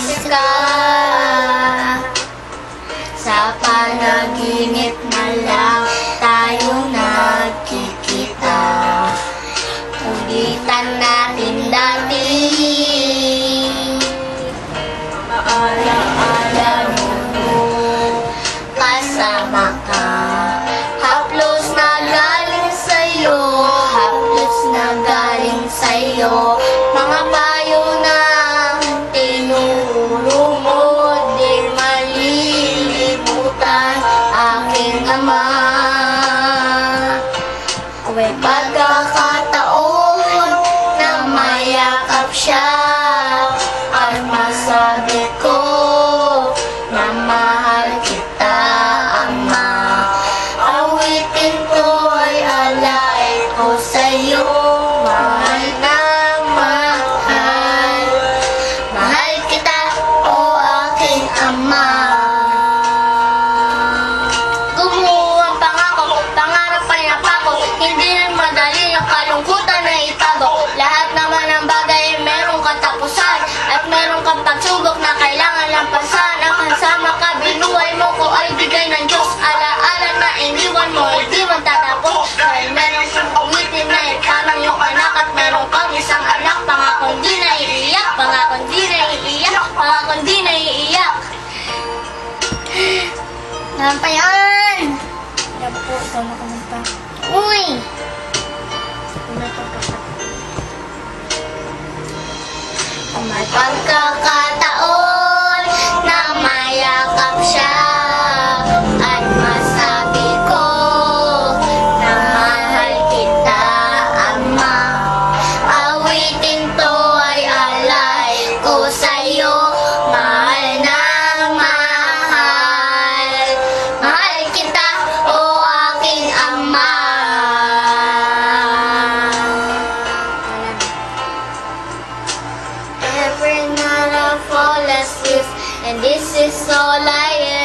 umalis ka. Sa panaginip na lang tayo nagkikita. Ulitan natin dati. Alaala mo, kasama ka. Haplos na galing sa'yo, haplos na galing sa'yo. Mga payo na tinuro mo, di malilimutan aking ama. May pagkakataon na mayakap siya at masabi ko na mahal kita, ama. Awitin ko ay alay ko sa'yo, mahal na mahal. Mahal kita, o aking ama. Gumawa ang pangako, pangarap pa rin ako. Hindi rin madali ang kalungkutan na itago. Lahat naman ng bagay merong katapusan at merong kang pagsubok na kailangan lampasan. Ang kasama ka, binuhay mo ko ay bigay ng Diyos. Alaala na iniwan mo, hindi man tatapos. Dahil merong kang uwitin na parang yung anak at merong pang isang anak. Pangakong di na iiyak, pangakong di na iiyak, pangakong di na iiyak. Naman pa yan! Yan po, ikaw na kumanta. Uy! May pagkakataon na mayakap siya at masabi ko na mahal kita, ama. Awitin to ay alay ko sa'yo, mahal na mahal. Mahal kita, o aking ama. Every night I fall asleep, and this is all I am.